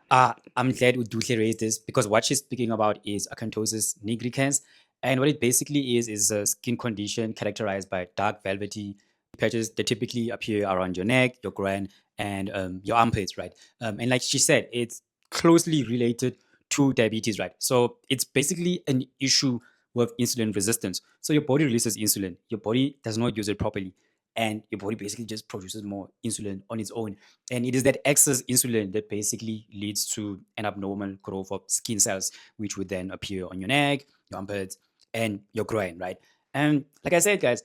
I'm glad Uduhle raised this because what she's speaking about is acanthosis nigricans. And what it basically is a skin condition characterized by dark velvety patches that typically appear around your neck, your groin, and your armpits, right? And like she said, it's closely related to diabetes, right? So it's basically an issue with insulin resistance. So your body releases insulin, your body does not use it properly, and your body basically just produces more insulin on its own. And it is that excess insulin that basically leads to an abnormal growth of skin cells, which would then appear on your neck, your armpits, and your groin, right? And like I said, guys,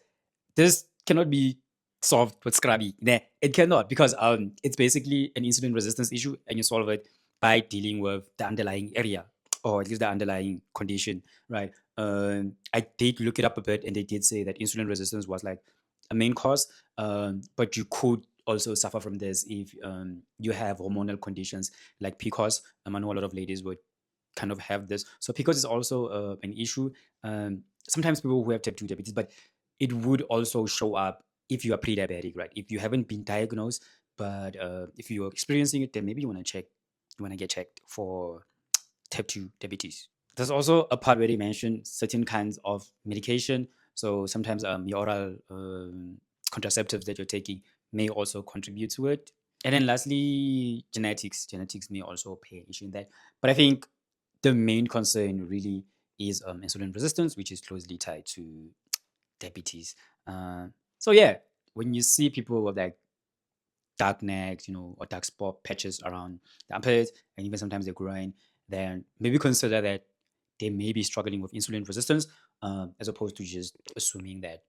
this cannot be solved with scrubby. Nah, it cannot because it's basically an insulin resistance issue, and you solve it by dealing with the underlying area or at least the underlying condition, right? I did look it up a bit, and they did say that insulin resistance was like a main cause, but you could also suffer from this if you have hormonal conditions like PCOS. I know a lot of ladies would kind of have this. So PCOS is also an issue. Sometimes people who have type 2 diabetes, but it would also show up if you are pre-diabetic, right? If you haven't been diagnosed, but if you're experiencing it, then maybe you want to check, you want to get checked for type 2 diabetes. There's also a part where they mention certain kinds of medication. So sometimes your oral contraceptives that you're taking may also contribute to it. And then lastly, genetics. Genetics may also play an issue in that. But I think the main concern really is insulin resistance, which is closely tied to diabetes. So yeah, when you see people with like dark necks, or dark spot patches around the armpits and even sometimes their groin, then maybe consider that they may be struggling with insulin resistance, as opposed to just assuming that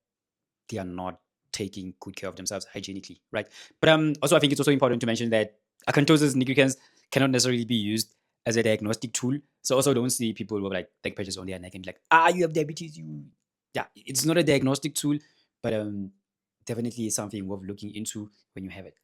they are not taking good care of themselves hygienically, right? But also I think it's also important to mention that acanthosis nigricans cannot necessarily be used as a diagnostic tool. So also don't see people with like patches on their neck and be like, you have diabetes, yeah, it's not a diagnostic tool, but definitely something worth looking into when you have it.